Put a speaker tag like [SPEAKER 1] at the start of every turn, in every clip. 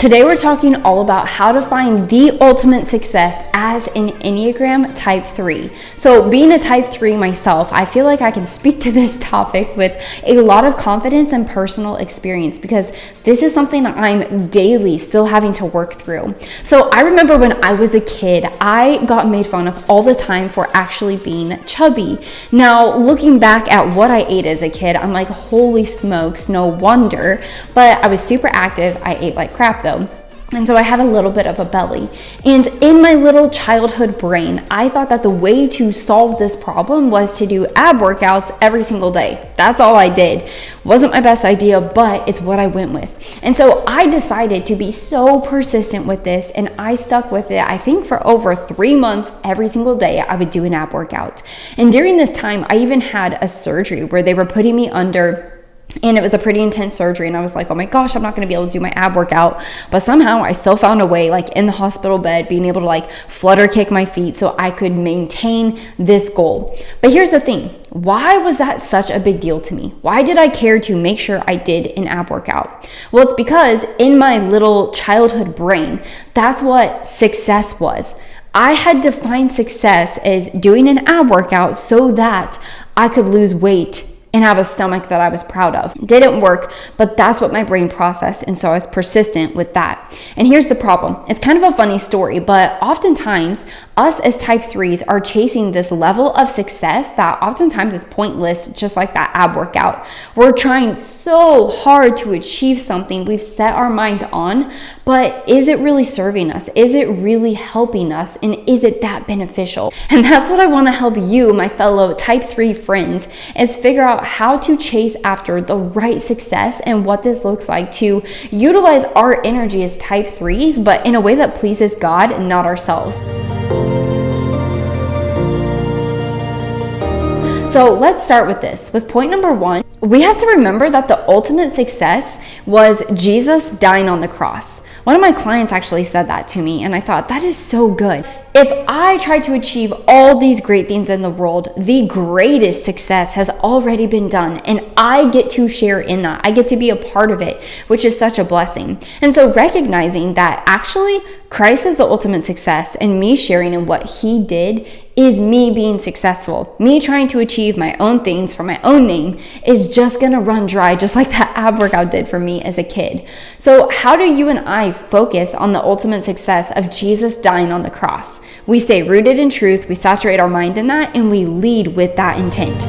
[SPEAKER 1] Today we're talking all about how to find the ultimate success as an Enneagram type 3. So being a type 3 myself, I feel like I can speak to this topic with a lot of confidence and personal experience because this is something I'm daily still having to work through. So I remember when I was a kid, I got made fun of all the time for actually being chubby. Now, looking back at what I ate as a kid, I'm like, holy smokes, no wonder. But I was super active. I ate like crap though. And so I had a little bit of a belly. And in my little childhood brain, I thought that the way to solve this problem was to do ab workouts every single day. That's all I did. Wasn't my best idea, but it's what I went with. And so I decided to be so persistent with this, and I stuck with it. I think for over 3 months, every single day, I would do an ab workout. And during this time, I even had a surgery where they were putting me under, and it was a pretty intense surgery, and I was like, oh my gosh, I'm not going to be able to do my ab workout. But somehow I still found a way, like in the hospital bed, being able to like flutter kick my feet so I could maintain this goal. But here's the thing. Why was that such a big deal to me? Why did I care to make sure I did an ab workout? Well, it's because in my little childhood brain, that's what success was. I had defined success as doing an ab workout so that I could lose weight and have a stomach that I was proud of. Didn't work, but that's what my brain processed, and so I was persistent with that. And here's the problem. It's kind of a funny story, but oftentimes us as type 3s are chasing this level of success that oftentimes is pointless, just like that ab workout. We're trying so hard to achieve something we've set our mind on, but is it really serving us? Is it really helping us? And is it that beneficial? And that's what I want to help you, my fellow type 3 friends, is figure out how to chase after the right success and what this looks like to utilize our energy as type 3s, but in a way that pleases God and not ourselves. So let's start with this. With point number 1, we have to remember that the ultimate success was Jesus dying on the cross. One of my clients actually said that to me, and I thought, that is so good. If I try to achieve all these great things in the world, the greatest success has already been done, and I get to share in that. I get to be a part of it, which is such a blessing. And so recognizing that actually Christ is the ultimate success, and me sharing in what he did is me being successful. Me trying to achieve my own things for my own name is just gonna run dry, just like that ab workout did for me as a kid. So how do you and I focus on the ultimate success of Jesus dying on the cross? We stay rooted in truth, we saturate our mind in that, and we lead with that intent.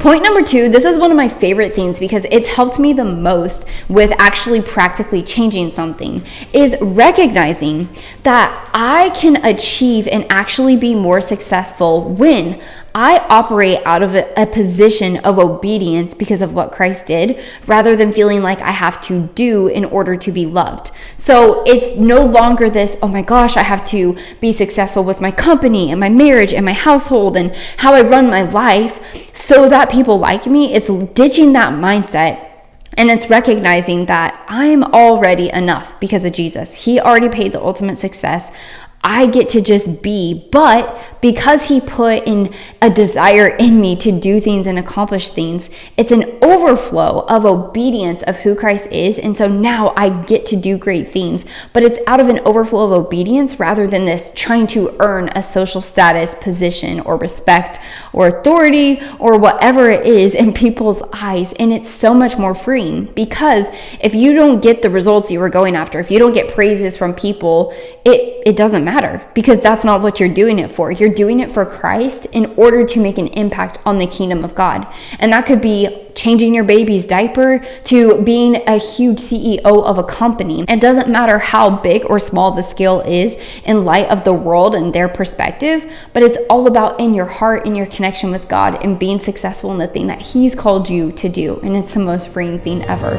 [SPEAKER 1] Point number 2, this is one of my favorite things because it's helped me the most with actually practically changing something, is recognizing that I can achieve and actually be more successful when I operate out of a position of obedience because of what Christ did, rather than feeling like I have to do in order to be loved. So it's no longer this, oh my gosh, I have to be successful with my company and my marriage and my household and how I run my life so that people like me. It's ditching that mindset. And it's recognizing that I'm already enough because of Jesus. He already paid the ultimate success. I get to just be, but because he put in a desire in me to do things and accomplish things, it's an overflow of obedience of who Christ is. And so now I get to do great things, but it's out of an overflow of obedience rather than this trying to earn a social status, position, or respect, or authority, or whatever it is in people's eyes. And it's so much more freeing, because if you don't get the results you were going after, if you don't get praises from people, it doesn't matter, because that's not what you're doing it for. You're doing it for Christ in order to make an impact on the kingdom of God. And that could be changing your baby's diaper to being a huge CEO of a company. It doesn't matter how big or small the scale is in light of the world and their perspective, but it's all about in your heart, in your connection with God, and being successful in the thing that he's called you to do. And it's the most freeing thing ever.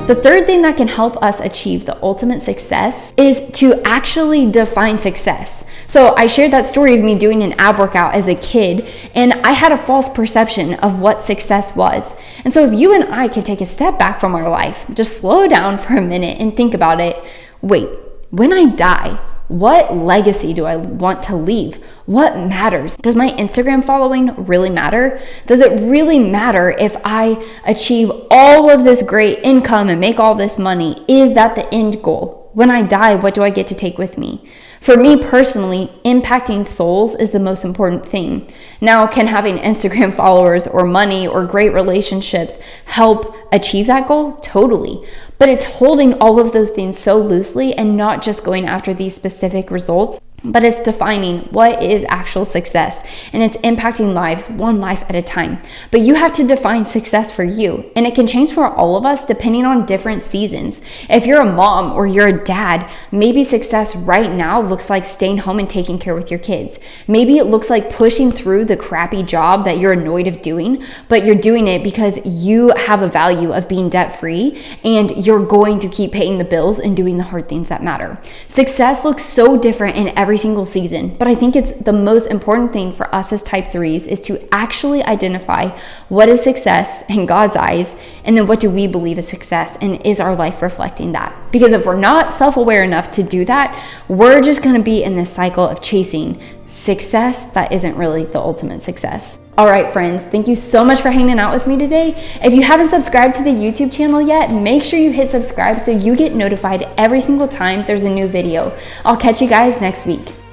[SPEAKER 1] The third thing that can help us achieve the ultimate success is to actually define success. So I shared that story of me doing an ab workout as a kid, and I had a false perception of what success was. And so if you and I can take a step back from our life, just slow down for a minute and think about it. Wait, when I die, What legacy do I want to leave? What matters? Does my Instagram following really matter? Does it really matter if I achieve all of this great income and make all this money? Is that the end goal? When I die, what do I get to take with me? For me personally, impacting souls is the most important thing. Now, can having Instagram followers or money or great relationships help achieve that goal? Totally. But it's holding all of those things so loosely and not just going after these specific results, but it's defining what is actual success, and it's impacting lives one life at a time. But you have to define success for you, and it can change for all of us depending on different seasons. If you're a mom or you're a dad, maybe success right now looks like staying home and taking care with your kids. Maybe it looks like pushing through the crappy job that you're annoyed of doing, but you're doing it because you have a value of being debt-free and you're going to keep paying the bills and doing the hard things that matter. Success looks so different in every single season, but I think it's the most important thing for us as type 3s is to actually identify what is success in God's eyes, and then what do we believe is success, and is our life reflecting that? Because if we're not self-aware enough to do that, we're just going to be in this cycle of chasing success that isn't really the ultimate success. All right, friends, thank you so much for hanging out with me today. If you haven't subscribed to the YouTube channel yet, make sure you hit subscribe so you get notified every single time there's a new video. I'll catch you guys next week.